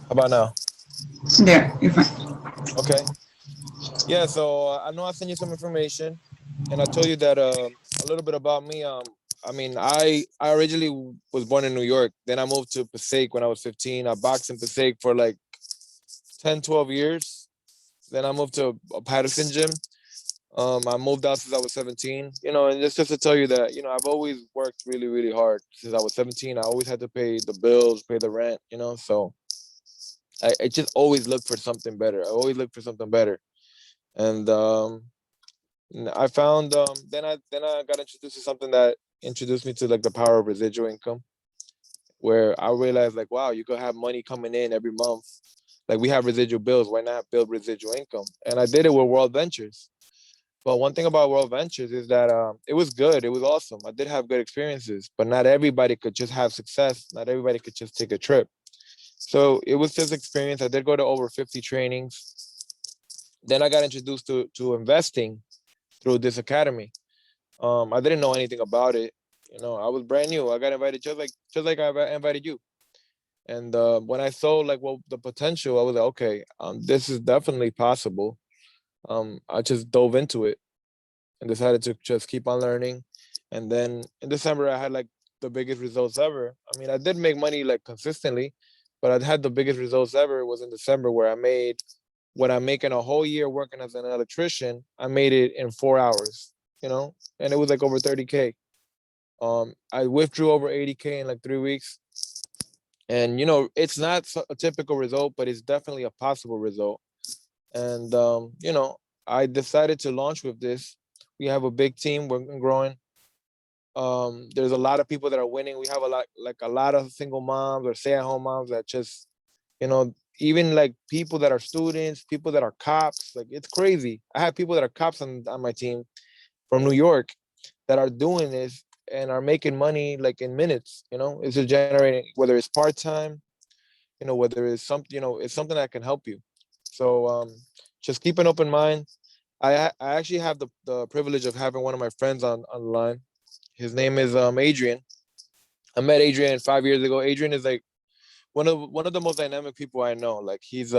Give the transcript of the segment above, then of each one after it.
How about now? Yeah, you're fine. Okay. Yeah. So I know I sent you some information, and I told you that a little bit about me. I mean, I originally was born in New York. Then I moved to Passaic when I was 15. I boxed in Passaic for like 10, 12 years. Then I moved to a Patterson gym. I moved out since I was 17. And just to tell you that I've always worked really, really hard since I was 17. I always had to pay the bills, pay the rent. So I just always look for something better. I always look for something better, and I found then I got introduced to something that introduced me to like the power of residual income, where I realized like, wow, you could have money coming in every month. Like we have residual bills, why not build residual income? And I did it with World Ventures. But one thing about World Ventures is that it was good. It was awesome. I did have good experiences, but not everybody could just have success. Not everybody could just take a trip. So it was just experience. I did go to over 50 trainings. Then I got introduced to investing through this academy. I didn't know anything about it. I was brand new. I got invited just like I invited you. And when I saw like what the potential, I was like, okay, this is definitely possible. I just dove into it and decided to just keep on learning. And then in December, I had like the biggest results ever. I mean, I did make money like consistently, but I had the biggest results ever was in December where I made what I'm making a whole year working as an electrician. I made it in 4 hours, and it was like over 30K. I withdrew over 80K in like 3 weeks. And it's not a typical result, but it's definitely a possible result. And I decided to launch with this. We have a big team. We're growing. There's a lot of people that are winning. We have a lot of single moms or stay-at-home moms that just, even like people that are students, people that are cops. Like it's crazy. I have people that are cops on my team from New York that are doing this and are making money like in minutes. It's just generating, whether it's part-time, whether it's something, it's something that can help you. So just keep an open mind. I actually have the privilege of having one of my friends on the line. His name is Adrian. I met Adrian 5 years ago. Adrian is like one of the most dynamic people I know. Like he's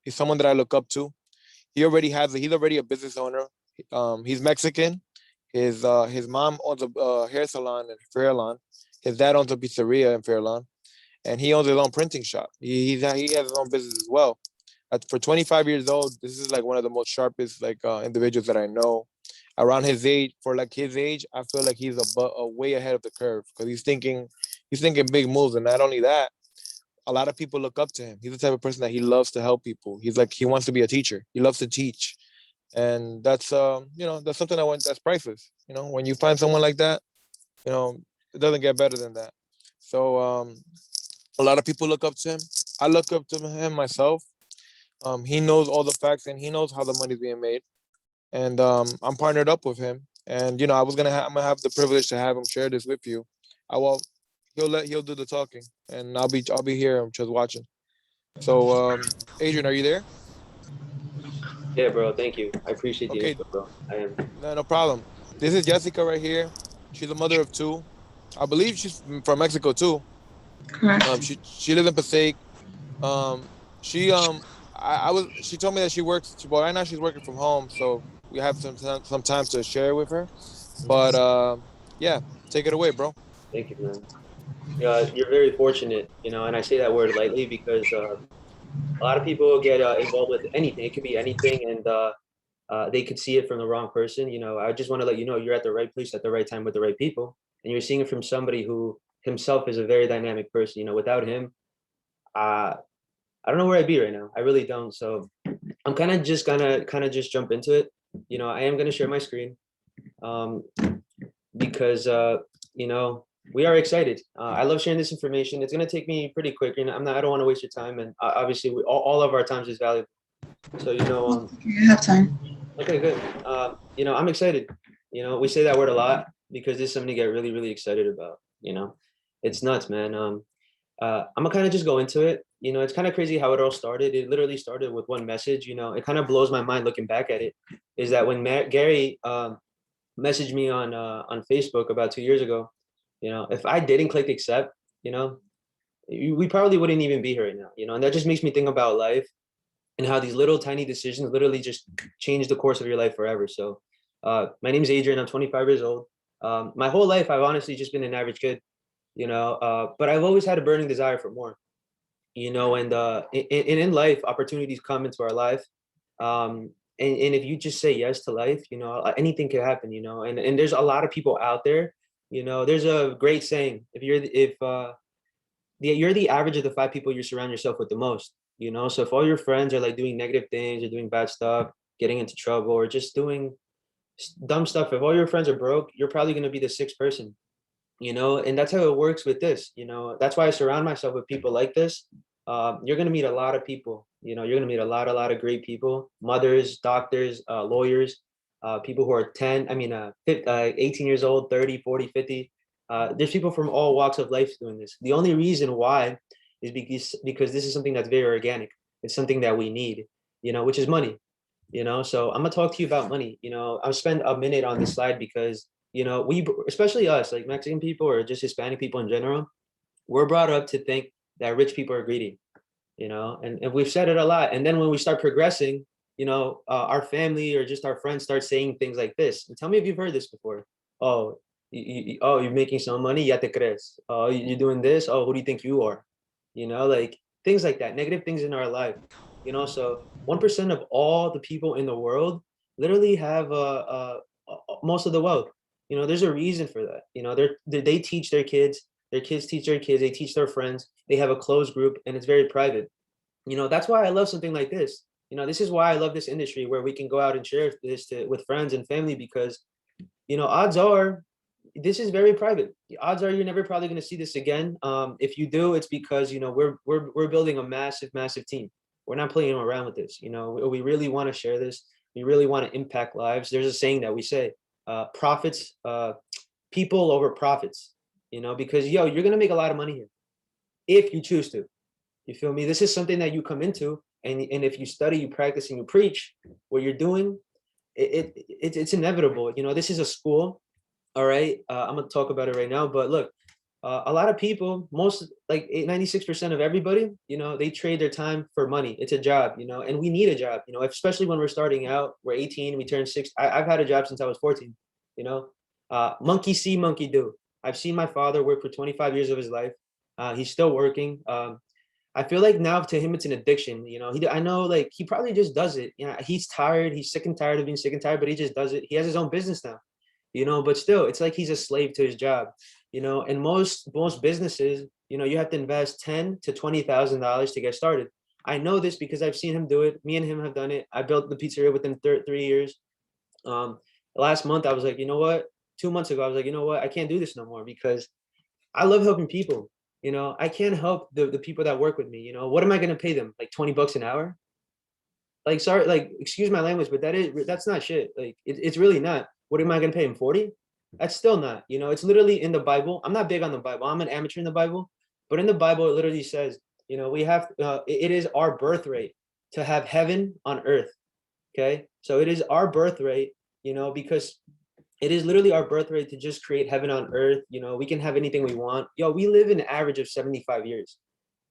someone that I look up to. He's already a business owner. He's Mexican. His mom owns a hair salon in Fairlawn. His dad owns a pizzeria in Fairlawn, and he owns his own printing shop. He has his own business as well. For 25 years old, this is like one of the most sharpest like individuals that I know. Around his age, for like his age, I feel like he's a way ahead of the curve because he's thinking big moves, and not only that, a lot of people look up to him. He's the type of person that he loves to help people. He wants to be a teacher. He loves to teach, and that's something that's priceless. When you find someone like that, you know it doesn't get better than that. So a lot of people look up to him. I look up to him myself. He knows all the facts and he knows how the money's being made. And I'm partnered up with him. And I'm gonna have the privilege to have him share this with you. I will. He'll do the talking, and I'll be here. I'm just watching. So, Adrian, are you there? Yeah, bro. Thank you. I appreciate the Okay, info, bro. I am. no problem. This is Jessica right here. She's a mother of two. I believe she's from Mexico too. Correct. She lives in Passaic. Um, she she told me that she works. Well, right now she's working from home, so we have some time to share with her. But yeah, take it away, bro. Thank you, man. You're very fortunate, and I say that word lightly because a lot of people get involved with anything. It could be anything, and they could see it from the wrong person. I just want to let you know you're at the right place at the right time with the right people, and you're seeing it from somebody who himself is a very dynamic person. Without him, uh, I don't know where I'd be right now. I really don't. So I'm kind of just gonna kind of just jump into it. I am gonna share my screen um, because you know we are excited. I love sharing this information. It's gonna take me pretty quick. I don't want to waste your time, and obviously all of our times is valuable. So You have time. okay, good. I'm excited. We say that word a lot because this is something to get really, really excited about. It's nuts, man. I'm gonna kind of just go into it. It's kind of crazy how it all started. It literally started with one message. It kind of blows my mind looking back at it. Is that when Gary messaged me on Facebook about 2 years ago, if I didn't click accept, you know, we probably wouldn't even be here right now, you know. And that just makes me think about life and how these little tiny decisions literally just change the course of your life forever. So my name is Adrian. I'm 25 years old. My whole life, I've honestly just been an average kid, you know, but I've always had a burning desire for more, you know, and in life, opportunities come into our life. And if you just say yes to life, you know, anything could happen, you know, and there's a lot of people out there, you know. There's a great saying, you're the average of the 5 people you surround yourself with the most, you know. So if all your friends are like doing negative things or doing bad stuff, getting into trouble, or just doing dumb stuff, if all your friends are broke, you're probably going to be the sixth person, you know. And that's how it works with this, you know. That's why I surround myself with people like this. You're going to meet a lot of people, you know. You're going to meet a lot of great people, mothers, doctors, lawyers, people who are 18 years old, 30, 40, 50. There's people from all walks of life doing this. The only reason why is because this is something that's very organic. It's something that we need, you know, which is money, you know. So I'm gonna talk to you about money. You know, I'll spend a minute on this slide because, you know, especially us, like Mexican people or just Hispanic people in general, we're brought up to think that rich people are greedy, you know, and we've said it a lot. And then when we start progressing, you know, our family or just our friends start saying things like this. And tell me if you've heard this before. Oh, you're making some money, ya te crees. Oh, you're doing this. Oh, who do you think you are? You know, like things like that, negative things in our life. You know, so 1% of all the people in the world literally have most of the wealth. You know, there's a reason for that. You know, they teach their kids teach their kids, they teach their friends. They have a closed group, and it's very private. You know, that's why I love something like this. You know, this is why I love this industry where we can go out and share this with friends and family, because, you know, odds are this is very private. The odds are you're never probably going to see this again. If you do, it's because, you know, we're building a massive team. We're not playing around with this. You know, we really want to share this. We really want to impact lives. There's a saying that we say, profits, people over profits. You know, because you're gonna make a lot of money here if you choose to. You feel me? This is something that you come into, and if you study, you practice, and you preach what you're doing, it's inevitable. You know, this is a school. All right, I'm gonna talk about it right now. But look, a lot of people, most like 96% of everybody, you know, they trade their time for money. It's a job, you know, and we need a job, you know, especially when we're starting out. We're 18, we turn 6. I've had a job since I was 14. You know, monkey see, monkey do. I've seen my father work for 25 years of his life. He's still working. I feel like now to him it's an addiction. You know, I know like he probably just does it. You know, he's tired. He's sick and tired of being sick and tired, but he just does it. He has his own business now. You know, but still, it's like he's a slave to his job. You know, and most businesses, you know, you have to invest $10,000 to $20,000 to get started. I know this because I've seen him do it. Me and him have done it. I built the pizzeria within 3 years. Last month I was like, you know what? 2 months ago I was like, you know what? I can't do this no more because I love helping people. You know, I can't help the people that work with me. You know, what am I going to pay them? Like $20 an hour? Like, sorry, like, excuse my language, but that's not shit. Like, it's really not. What am I going to pay him? 40? That's still not. You know, it's literally in the Bible. I'm not big on the Bible. I'm an amateur in the Bible, but in the Bible, it literally says, you know, it is our birthright to have heaven on earth. Okay. So it is our birthright, you know, because it is literally our birthright to just create heaven on earth. You know, we can have anything we want. We live an average of 75 years.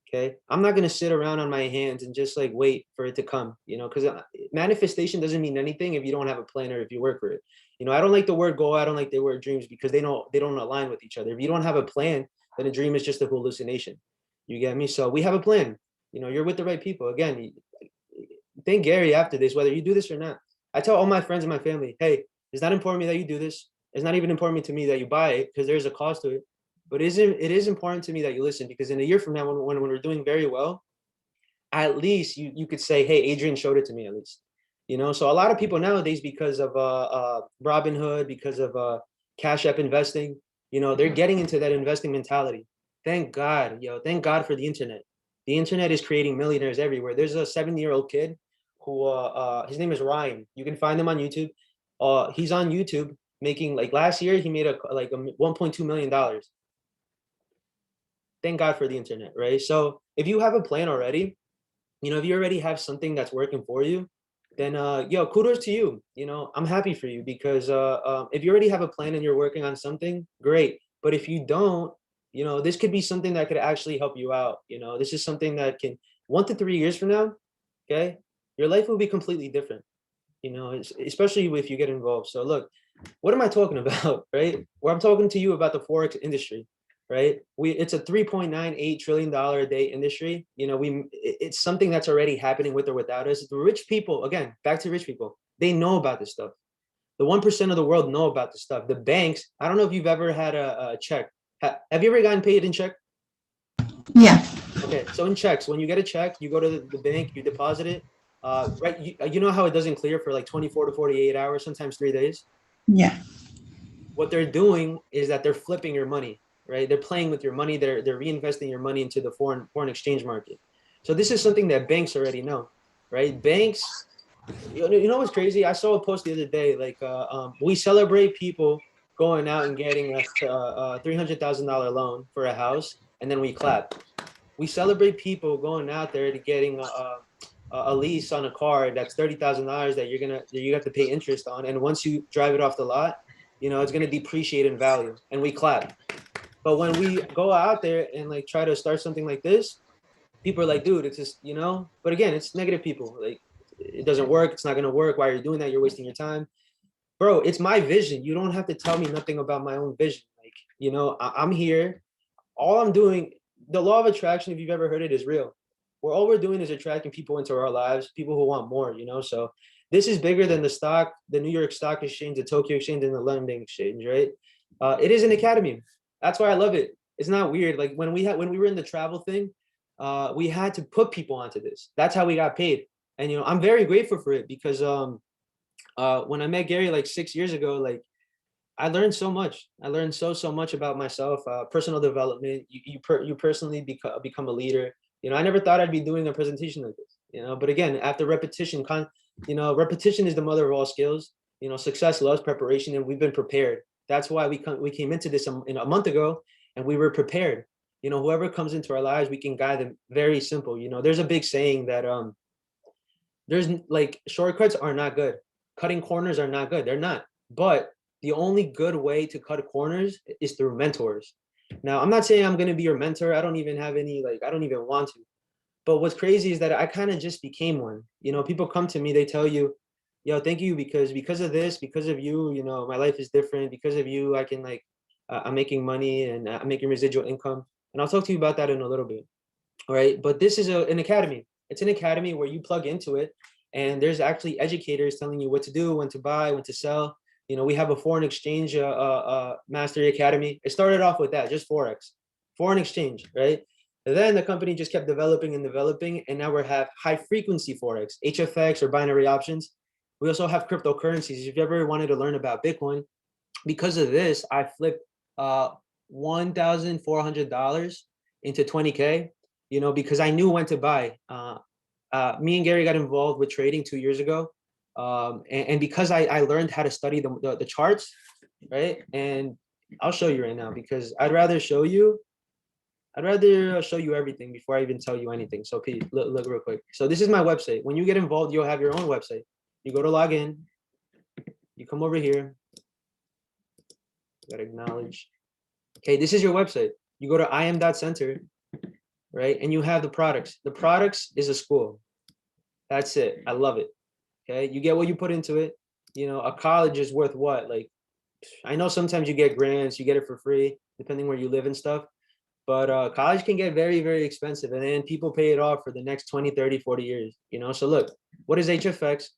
Okay. I'm not going to sit around on my hands and just like wait for it to come, you know, because manifestation doesn't mean anything if you don't have a plan or if you work for it. You know, I don't like the word goal. I don't like the word dreams because they don't align with each other. If you don't have a plan, then a dream is just a hallucination. You get me? So we have a plan. You know, you're with the right people. Again, thank Gary after this, whether you do this or not. I tell all my friends and my family, hey, it's not important to me that you do this. It's not even important to me that you buy it because there's a cost to it. But it is important to me that you listen, because in a year from now, when we're doing very well, at least you could say, hey, Adrian showed it to me at least. You know, so a lot of people nowadays, because of Robinhood, because of Cash App investing, you know, they're getting into that investing mentality. Thank God, thank God for the internet. The internet is creating millionaires everywhere. There's a 7-year-old kid who his name is Ryan. You can find him on YouTube. He's on YouTube making, like, last year he made a $1.2 million. Thank God for the internet, right? So if you have a plan already, you know, if you already have something that's working for you, then kudos to you. You know, I'm happy for you because if you already have a plan and you're working on something, great. But if you don't, You know, this could be something that could actually help you out. You know, this is something that can 1 to 3 years from now, okay, your life will be completely different. You know, especially if you get involved. So look, what am I talking about, right? Well, I'm talking to you about the Forex industry, right? It's a $3.98 trillion a day industry. You know, it's something that's already happening with or without us. The rich people, again, back to rich people, they know about this stuff. The 1% of the world know about this stuff. The banks, I don't know if you've ever had a check. Have you ever gotten paid in check? Yeah. Okay, so in checks, when you get a check, you go to the bank, you deposit it. Right, you know how it doesn't clear for like 24 to 48 hours, sometimes 3 days. Yeah. What they're doing is that they're flipping your money, right? They're playing with your money. They're reinvesting your money into the foreign exchange market. So this is something that banks already know, right? Banks, you know what's crazy? I saw a post the other day, like we celebrate people going out and getting a $300,000 loan for a house, and then we clap. We celebrate people going out there to getting a lease on a car that's $30,000 that you have to pay interest on, and once you drive it off the lot, you know it's gonna depreciate in value, and we clap. But when we go out there and like try to start something like this, people are like, dude, it's just, you know. But again, it's negative people. Like, it doesn't work. It's not gonna work. Why are you doing that? You're wasting your time, bro. It's my vision. You don't have to tell me nothing about my own vision. Like, you know, I'm here. All I'm doing, the law of attraction, if you've ever heard it, is real. Where all we're doing is attracting people into our lives, people who want more, you know. So this is bigger than the New York Stock Exchange, the Tokyo Exchange, and the London Exchange, right? It is an academy. That's why I love it. It's not weird. Like when we were in the travel thing, we had to put people onto this. That's how we got paid. And you know, I'm very grateful for it because when I met Gary like 6 years ago, like I learned so much. I learned so much about myself, personal development. You personally become a leader. You know, I never thought I'd be doing a presentation like this. You know, but again, after repetition, repetition is the mother of all skills. You know, success loves preparation, and we've been prepared. That's why we came into this in a month ago, and we were prepared. You know, whoever comes into our lives, we can guide them. Very simple. You know, there's a big saying that there's like shortcuts are not good. Cutting corners are not good. They're not. But the only good way to cut corners is through mentors. Now, I'm not saying I'm going to be your mentor. I don't even have any, like, I don't even want to. But what's crazy is that I kind of just became one. You know, people come to me, they tell you, yo, thank you because of this, because of you, you know, my life is different. Because of you, I can like, I'm making money and I'm making residual income. And I'll talk to you about that in a little bit. All right. But this is an academy. It's an academy where you plug into it, and there's actually educators telling you what to do, when to buy, when to sell. You know, we have a foreign exchange mastery academy. It started off with that, just Forex, foreign exchange, right? And then the company just kept developing and developing, and now we have high frequency Forex, HFX or binary options. We also have cryptocurrencies. If you ever wanted to learn about Bitcoin, because of this, I flipped $1,400 into 20K, you know, because I knew when to buy. Me and Gary got involved with trading 2 years ago. And because I learned how to study the charts, right? And I'll show you right now because I'd rather show you everything before I even tell you anything. So Pete, look real quick. So this is my website. When you get involved, you'll have your own website. You go to log in, you come over here, you gotta acknowledge. Okay, this is your website. You go to im.center, right? And you have the products. The products is a school. That's it. I love it. Okay, you get what you put into it. You know, a college is worth what? Like, I know sometimes you get grants, you get it for free, depending where you live and stuff. But college can get very, very expensive. And then people pay it off for the next 20, 30, 40 years. You know, so look, what is HFX?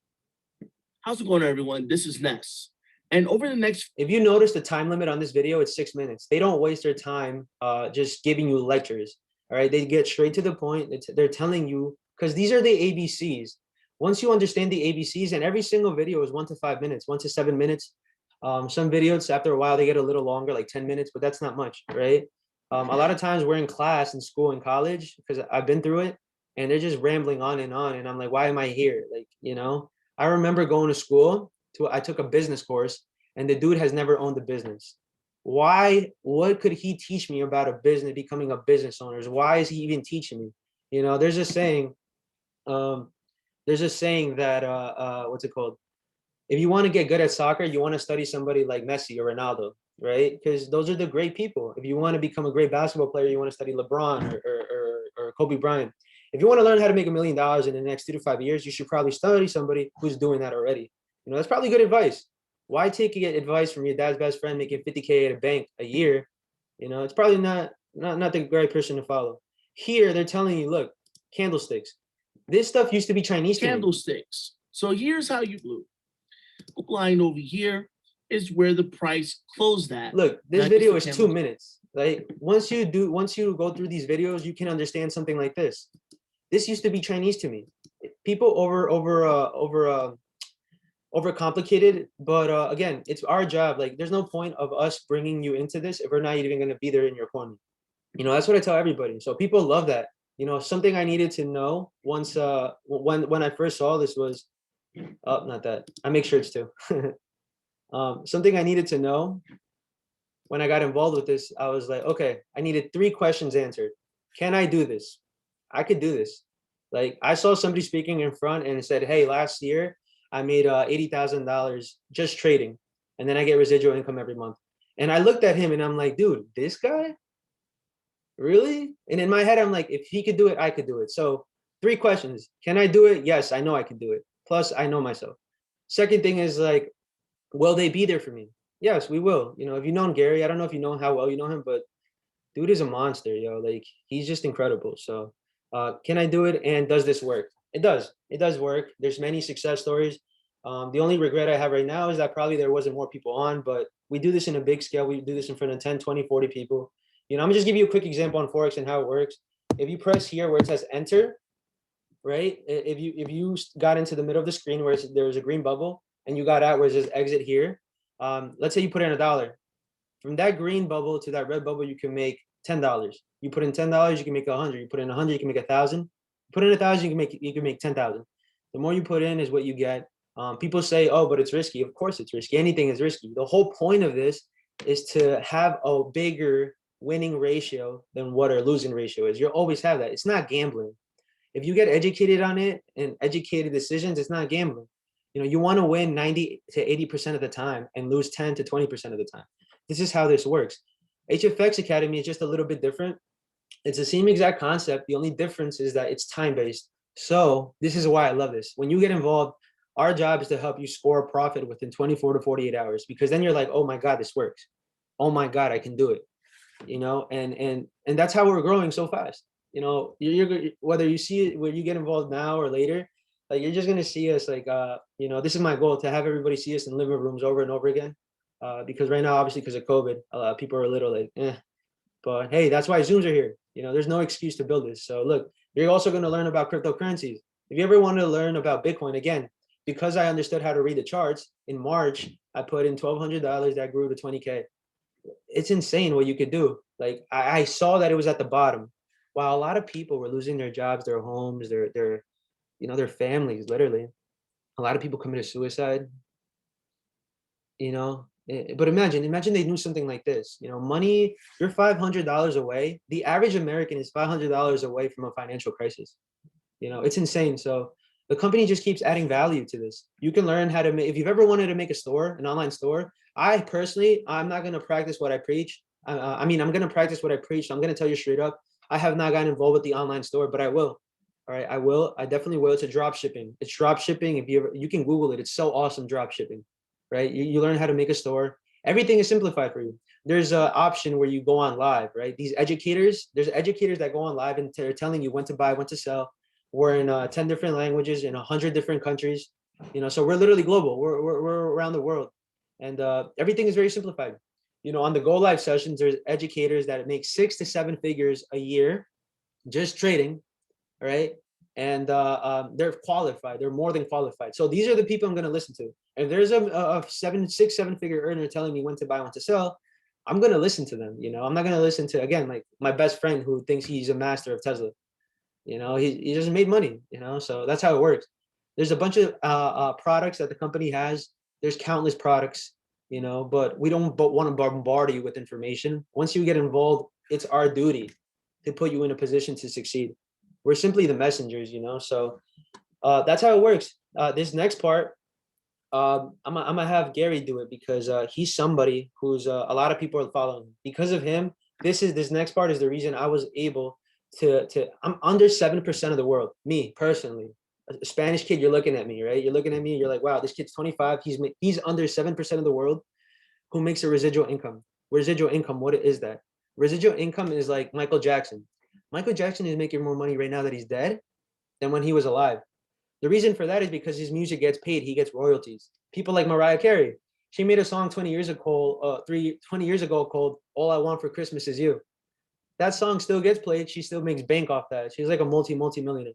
How's it going, everyone? This is Ness. And over the next, if you notice the time limit on this video, it's 6 minutes. They don't waste their time just giving you lectures. All right, they get straight to the point. They're telling you, because these are the ABCs. Once you understand the ABCs, and every single video is 1 to 5 minutes, 1 to 7 minutes. Some videos after a while they get a little longer, like 10 minutes, but that's not much, right? A lot of times we're in class in school and college, because I've been through it, and they're just rambling on, and I'm like, why am I here? Like, you know, I remember going to school. I took a business course, and the dude has never owned a business. Why? What could he teach me about a business, becoming a business owner? Why is he even teaching me? You know, there's a saying. That what's it called? If you want to get good at soccer, you want to study somebody like Messi or Ronaldo. right? Because those are the great people. If you want to become a great basketball player, you want to study LeBron or Kobe Bryant. If you want to learn how to make $1 million in the next 2 to 5 years, you should probably study somebody who's doing that already. That's probably good advice. Why take advice from your dad's best friend making 50K at a bank a year? It's probably not the right person to follow. Here, they're telling you, look, candlesticks. This stuff used to be Chinese to me. Candlesticks. So here's how you do. Line over here is where the price closed at. Look, this video is 2 minutes. Like once you go through these videos, you can understand something like this. This used to be Chinese to me. People overcomplicated, but again, it's our job. Like there's no point of us bringing you into this if we're not even going to be there in your corner. That's what I tell everybody. So people love that. Something I needed to know once when I first saw this was not that. I make shirts too. Something I needed to know when I got involved with this, I was like, okay, I needed 3 questions answered. Can I do this? I could do this. Like I saw somebody speaking in front and it said, hey, last year I made $80,000 just trading. And then I get residual income every month. And I looked at him and I'm like, dude, this guy? Really? And in my head, I'm like, if he could do it, I could do it. So 3 questions. Can I do it? Yes, I know I can do it. Plus, I know myself. Second thing is like, will they be there for me? Yes, we will. If you know Gary, I don't know if you know how well you know him, but dude is a monster, yo. Like he's just incredible. So can I do it? And does this work? It does. It does work. There's many success stories. The only regret I have right now is that probably there wasn't more people on, but we do this in a big scale. We do this in front of 10, 20, 40 people. I'm gonna just give you a quick example on Forex and how it works. If you press here where it says enter, right? If you got into the middle of the screen where there was a green bubble and you got out where it says exit here, let's say you put in $1. From that green bubble to that red bubble, you can make $10. You put in $10, you can make 100. You put in 100, you can make 1,000. Put in 1,000, you can make 10,000. The more you put in is what you get. People say, oh, but it's risky. Of course it's risky. Anything is risky. The whole point of this is to have a bigger winning ratio than what our losing ratio is. You'll always have that. It's not gambling. If you get educated on it and educated decisions, it's not gambling. You want to win 90 to 80% of the time and lose 10 to 20% of the time. This is how this works. HFX Academy is just a little bit different. It's the same exact concept. The only difference is that it's time-based. So this is why I love this. When you get involved, our job is to help you score a profit within 24 to 48 hours, because then you're like, oh my God, this works. Oh my God, I can do it. And that's how we're growing so fast. You're whether you see it when you get involved now or later, like you're just gonna see us like this is my goal, to have everybody see us in living rooms over and over again. Because right now, obviously, because of COVID, people are a little like, but hey, that's why Zooms are here. There's no excuse to build this. So look, you're also going to learn about cryptocurrencies. If you ever wanted to learn about Bitcoin, again, because I understood how to read the charts, in March, I put in $1,200 that grew to 20K. It's insane what you could do. Like I saw that it was at the bottom, while a lot of people were losing their jobs, their homes, their families, literally. A lot of people committed suicide. But imagine they knew something like this. Money, you're $500 away. The average American is $500 away from a financial crisis. It's insane. So the company just keeps adding value to this. You can learn how to make, if you've ever wanted to make a store, an online store, I'm not going to practice what I preach. I'm going to practice what I preach. So I'm going to tell you straight up, I have not gotten involved with the online store, but I will. All right, I will. I definitely will. It's a drop shipping. It's drop shipping. If you can Google it, it's so awesome, drop shipping. Right? You learn how to make a store. Everything is simplified for you. There's an option where you go on live, right? There's educators that go on live and they're telling you when to buy, when to sell. We're in 10 different languages in 100 different countries. So we're literally global. We're around the world. And everything is very simplified. On the Go Live sessions, there's educators that make 6 to 7 figures a year just trading, right? And they're qualified. They're more than qualified. So these are the people I'm going to listen to. If there's a 7 figure earner telling me when to buy, when to sell, I'm going to listen to them. I'm not going to listen to, again, like my best friend who thinks he's a master of Tesla. He just made money, so that's how it works. There's a bunch of products that the company has. There's countless products, but we don't want to bombard you with information. Once you get involved, it's our duty to put you in a position to succeed. We're simply the messengers, so that's how it works. This next part, I'm gonna have Gary do it because he's somebody who's a lot of people are following. Because of him, this next part is the reason I was able to I'm under 7% of the world. Me personally, a Spanish kid, you're looking at me, right? You're looking at me, you're like, wow, this kid's 25. He's under 7% of the world who makes a residual income. Residual income, what is that? Residual income is like Michael Jackson. Michael Jackson is making more money right now that he's dead than when he was alive. The reason for that is because his music gets paid. He gets royalties. People like Mariah Carey. She made a song 20 years ago, 20 years ago called All I Want for Christmas Is You. That song still gets played. She still makes bank off that. She's like a multi-millionaire,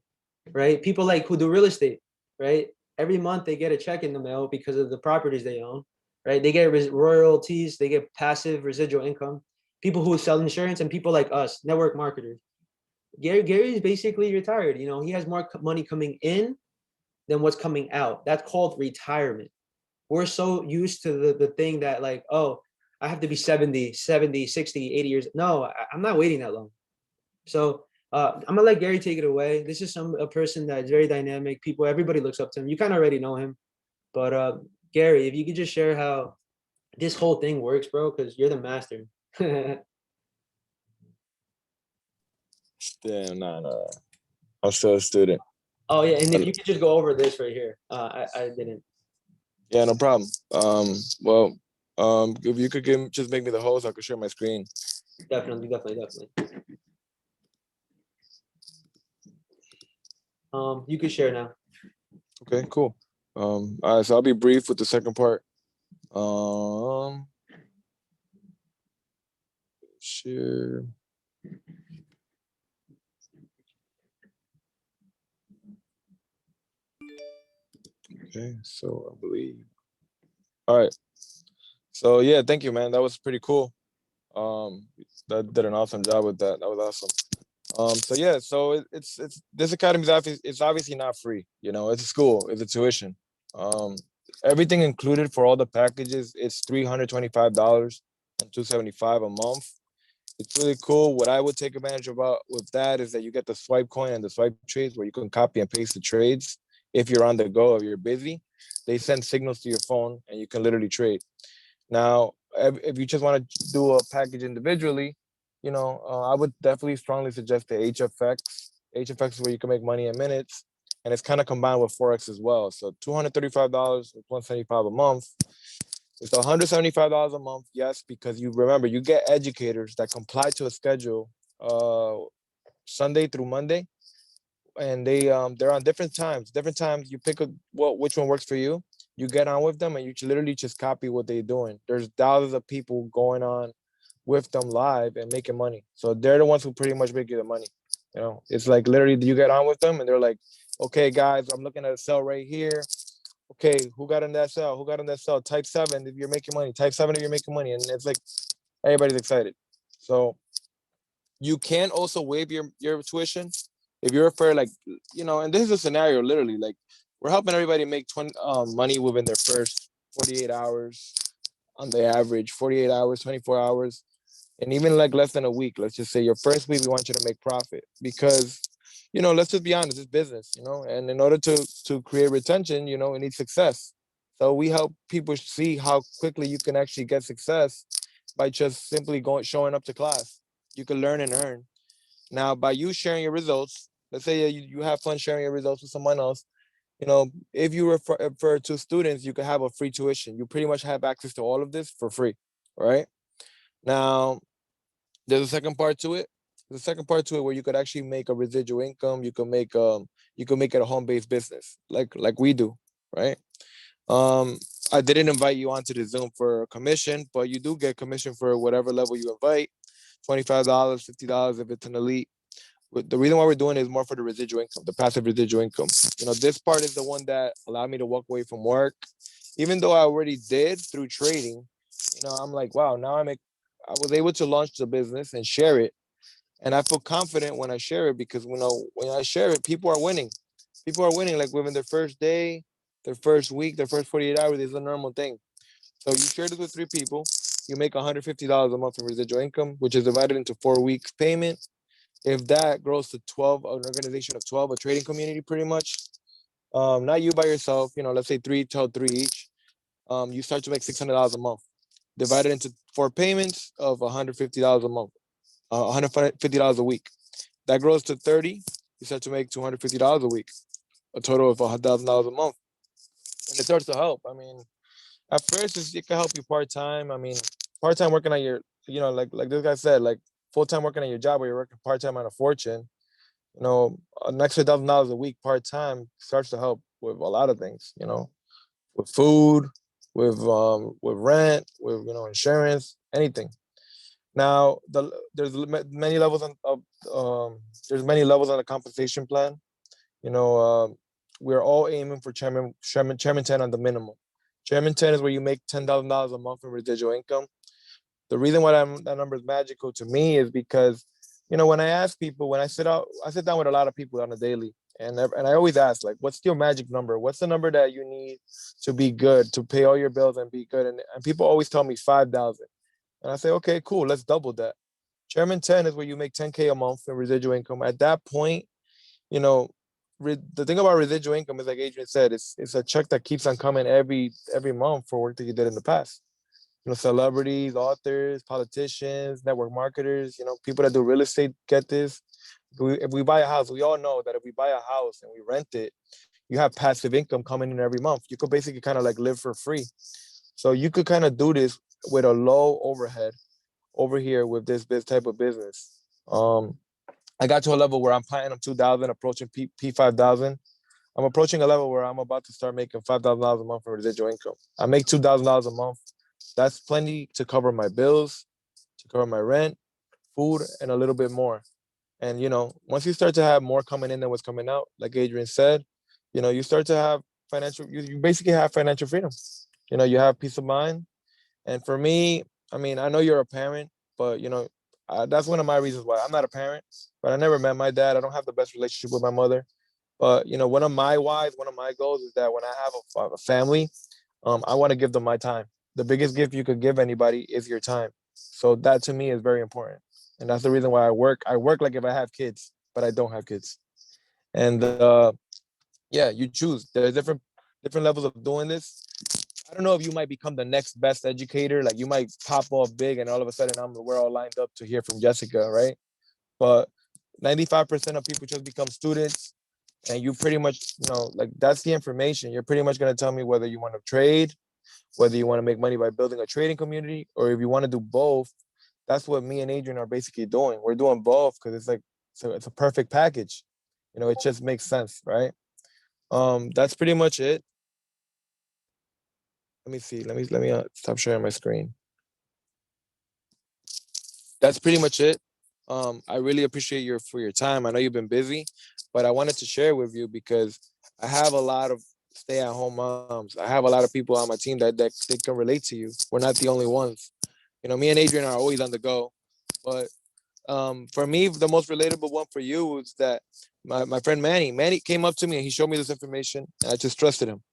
right? People like who do real estate, right? Every month they get a check in the mail because of the properties they own, right? They get royalties. They get passive residual income. People who sell insurance and people like us, network marketers. Gary is basically retired. You know, he has more money coming in than what's coming out. That's called retirement. We're so used to the thing that like, oh, I have to be 70, 60, 80 years. No, I'm not waiting that long. So I'm gonna let Gary take it away. This is a person that's very dynamic. Everybody looks up to him. You kind of already know him. But Gary, if you could just share how this whole thing works, bro, because you're the master. Damn, no. I'm still a student. Oh yeah, and if you could just go over this right here. I didn't. Yeah, no problem. If you could just make me the host, I could share my screen. Definitely. You could share now. Okay, cool. All right, so I'll be brief with the second part. Share. Okay, so I believe. All right. So yeah, thank you, man. That was pretty cool. That did an awesome job with that. That was awesome. So yeah, so it's this academy is obviously not free. You know, it's a school, it's a tuition. Um, Everything included for all the packages, it's $325 and $275 a month. It's really cool. What I would take advantage about with that is that you get the swipe coin and the swipe trades where you can copy and paste the trades if you're on the go or you're busy. They send signals to your phone and you can literally trade. Now, if you just want to do a package individually, I would definitely strongly suggest the HFX. HFX is where you can make money in minutes, and it's kind of combined with Forex as well. So $235 with 175 a month. It's $175 a month, yes, because you remember you get educators that comply to a schedule Sunday through Monday, and they're on different times. Different times you pick which one works for you. You get on with them, and you literally just copy what they're doing. There's thousands of people going on with them live and making money. So they're the ones who pretty much make you the money. You know, it's like literally you get on with them, and they're like, "Okay, guys, I'm looking at a cell right here. Okay, who got in that cell? Who got in that cell? Type 7 if you're making money. Type 7 if you're making money." And it's like everybody's excited. So you can also waive your tuition if you're for like, and this is a scenario literally like we're helping everybody make 20 money within their first 48 hours on the average, 48 hours, 24 hours, and even like less than a week. Let's just say your first week we want you to make profit because let's just be honest, it's business, and in order to create retention, it needs success. So we help people see how quickly you can actually get success by just simply showing up to class. You can learn and earn. Now, by you sharing your results, let's say you have fun sharing your results with someone else, if you refer to students, you can have a free tuition. You pretty much have access to all of this for free, right? Now, there's a second part to it. There's a second part to it where you could actually make a residual income. You can make it a home-based business, like we do, right? Um, I didn't invite you onto the Zoom for a commission, but you do get commission for whatever level you invite. $25, $50 if it's an elite. But the reason why we're doing it is more for the residual income, the passive residual income. This part is the one that allowed me to walk away from work. Even though I already did through trading, I'm like, wow, I was able to launch the business and share it. And I feel confident when I share it because, when I share it, people are winning. People are winning like within their first day, their first week, their first 48 hours is a normal thing. So you share this with 3 people, you make $150 a month in residual income, which is divided into 4 weeks payment. If that grows to 12, an organization of 12, a trading community pretty much, not you by yourself, let's say three each. you start to make $600 a month, divided into 4 payments of $150 a month, $150 a week. That grows to 30. You start to make $250 a week, a total of $1,000 a month, and it starts to help. I mean, at first it can help you part time. I mean, part time working on your, like this guy said, like full time working on your job where you're working part time on a fortune. An extra $1,000 a week part time starts to help with a lot of things. With food, with rent, with insurance, anything. Now, there's many levels there's many levels on the compensation plan. You know, we're all aiming for chairman 10 on the minimum. Chairman 10 is where you make $10,000 a month in residual income. The reason why that number is magical to me is because, when I ask people, when I sit down with a lot of people on a daily, and I always ask, like, what's your magic number? What's the number that you need to be good, to pay all your bills and be good? And people always tell me 5,000. And I say, okay, cool, let's double that. Chairman 10 is where you make 10K a month in residual income. At that point, you know, the thing about residual income is, like Adrian said, it's a check that keeps on coming every month for work that you did in the past. Celebrities, authors, politicians, network marketers, people that do real estate get this. If we buy a house, we all know that if we buy a house and we rent it, you have passive income coming in every month. You could basically kind of like live for free. So you could kind of do this with a low overhead over here with this type of business. I got to a level where I'm platinum 2000, approaching P5000. I'm approaching a level where I'm about to start making $5,000 a month for residual income. I make $2,000 a month. That's plenty to cover my bills, to cover my rent, food, and a little bit more. And, once you start to have more coming in than what's coming out, like Adrian said, you start to have you basically have financial freedom. You have peace of mind. And for me, I mean, I know you're a parent, but, that's one of my reasons why I'm not a parent, but I never met my dad. I don't have the best relationship with my mother. But, one of my whys, one of my goals is that when I have a family, I want to give them my time. The biggest gift you could give anybody is your time. So that to me is very important. And that's the reason why I work. I work like if I have kids, but I don't have kids. And yeah, you choose. There's different levels of doing this. I don't know if you might become the next best educator. Like you might pop off big and all of a sudden we're all lined up to hear from Jessica, right? But 95% of people just become students, and you pretty much, like that's the information. You're pretty much going to tell me whether you want to trade, whether you want to make money by building a trading community, or if you want to do both. That's what me and Adrian are basically doing. We're doing both because it's like, so it's a perfect package. It just makes sense, right? That's pretty much it. Let me see. Let me stop sharing my screen. That's pretty much it. I really appreciate for your time. I know you've been busy, but I wanted to share with you because I have a lot of stay-at-home moms. I have a lot of people on my team that they can relate to you. We're not the only ones. Me and Adrian are always on the go. But for me, the most relatable one for you was that my friend Manny came up to me and he showed me this information, and I just trusted him.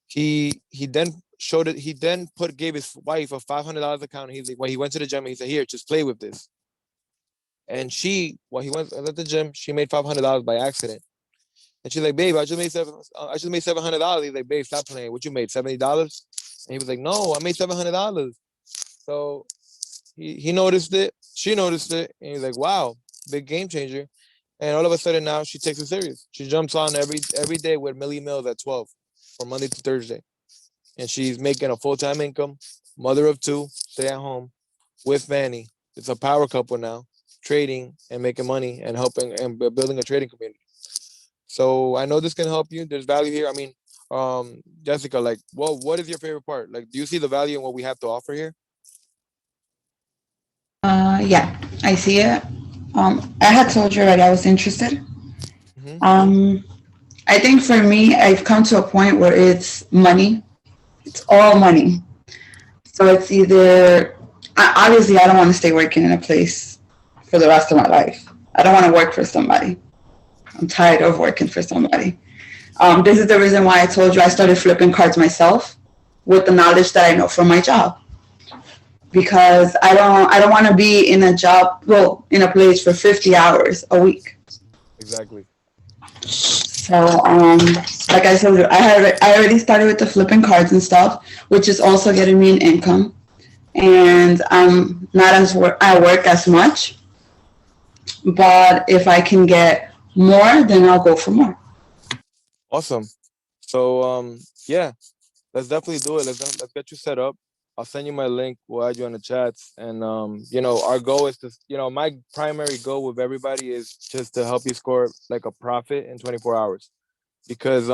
He then showed it. He then gave his wife a $500 account. He's like, when he went to the gym, he said, "Here, just play with this." And while he went at the gym, she made $500 by accident. And she's like, "Babe, I just made $700." He's like, "Babe, stop playing. What you made, $70?" And he was like, "No, I made $700." So he noticed it. She noticed it, and he's like, "Wow, big game changer." And all of a sudden now she takes it serious. She jumps on every day with Millie Mills at 12 from Monday to Thursday, and she's making a full-time income, mother of two, stay at home with Manny. It's a power couple now, trading and making money and helping and building a trading community. So I know this can help you. There's value here. I mean, Jessica, like, what is your favorite part? Like, do you see the value in what we have to offer here? Yeah, I see it. I had told you already I was interested. Mm-hmm. I think for me, I've come to a point where it's money. It's all money. So it's either, obviously, I don't want to stay working in a place for the rest of my life. I don't want to work for somebody. I'm tired of working for somebody. This is the reason why I told you I started flipping cards myself with the knowledge that I know from my job. Because I don't want to be in a job, in a place for 50 hours a week. Exactly. So, like I told you, I already started with the flipping cards and stuff, which is also getting me an income. And I'm not at work as much, but if I can get more, then I'll go for more. Awesome. So yeah, let's definitely do it. Let's get you set up. I'll send you my link. We'll add you on the chats. And our goal is to, my primary goal with everybody is just to help you score like a profit in 24 hours. Because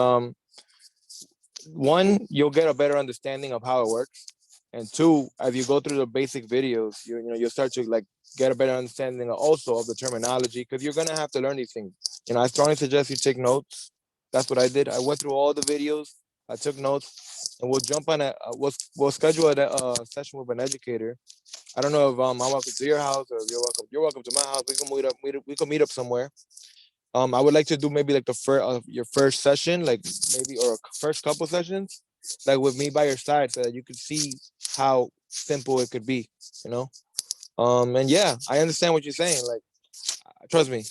one, you'll get a better understanding of how it works. And two, as you go through the basic videos, you'll start to like get a better understanding also of the terminology, because you're gonna have to learn these things. I strongly suggest you take notes. That's what I did. I went through all the videos. I took notes, and we'll jump on it. We'll schedule a session with an educator. I don't know if I'm welcome to your house, or you're welcome. You're welcome to my house. We can meet up. We can meet up somewhere. I would like to do maybe like the first your first session, like maybe, or first couple sessions, like with me by your side, so that you could see how simple it could be, you know. And yeah, I understand what you're saying. Like, trust me,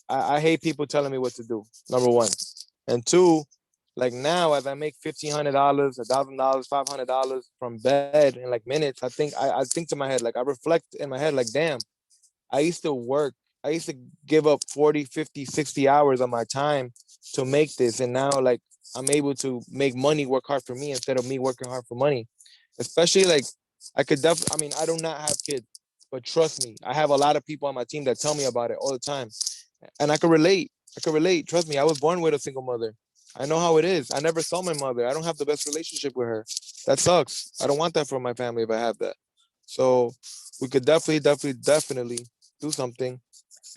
I hate people telling me what to do. Number one, and two, like now as I make $1,500, $1,000, $500 from bed in like minutes, I think to my head, like I reflect in my head, like damn, I used to work. I used to give up 40, 50, 60 hours of my time to make this. And now like I'm able to make money work hard for me instead of me working hard for money. Especially like I could definitely, I mean, I do not have kids, but trust me, I have a lot of people on my team that tell me about it all the time. And I can relate. I can relate. Trust me, I was born with a single mother. I know how it is. I never saw my mother. I don't have the best relationship with her. That sucks. I don't want that for my family if I have that. So we could definitely do something,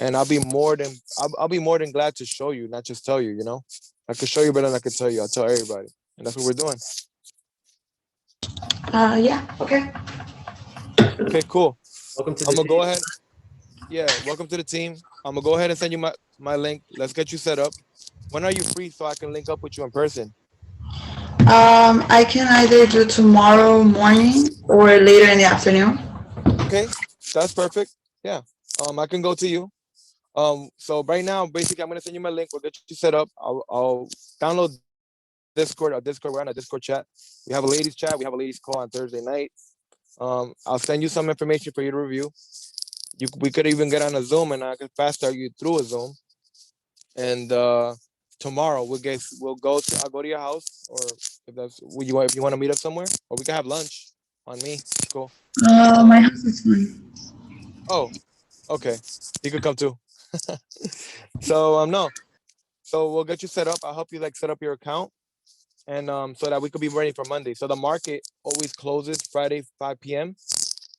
and I'll be more than glad to show you, not just tell you. I could show you better than I could tell you. I'll tell everybody, and that's what we're doing. Yeah, okay. Okay, cool. Welcome to I'm the gonna go team. ahead. Yeah, welcome to the team. I'm gonna go ahead and send you my link. Let's get you set up. When are you free so I can link up with you in person? I can either do tomorrow morning or later in the afternoon. Okay, that's perfect. Yeah. I can go to you. So right now, basically, I'm gonna send you my link. We'll get you set up. I'll download Discord. Our Discord. We're on a Discord chat. We have a ladies chat. We have a ladies call on Thursday night. I'll send you some information for you to review. We could even get on a Zoom, and I can fast start you through a Zoom. And tomorrow I'll go to your house, or if you want to meet up somewhere, or we can have lunch on me. It's cool. My Um. house is fine. Oh. Okay. You could come too. So no. So we'll get you set up. I'll help you like set up your account, and so that we could be ready for Monday. So the market always closes Friday 5 p.m.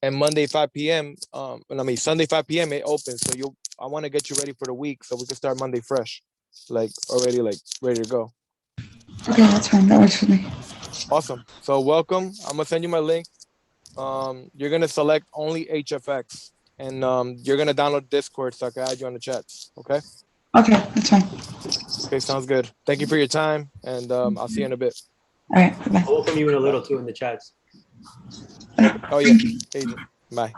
and Monday 5 p.m. I mean Sunday 5 p.m. it opens. So I want to get you ready for the week so we can start Monday fresh, like already like ready to go. Okay, that's fine. That works for me. Awesome. So welcome. I'm gonna send you my link. You're gonna select only HFX, and you're gonna download Discord so I can add you on the chats. Okay. Okay, that's fine. Okay. Sounds good. Thank you for your time, and I'll see you in a bit. All right, bye I'll welcome you in a Bye. little too in the chats. Oh yeah. Thank you. Agent. Bye.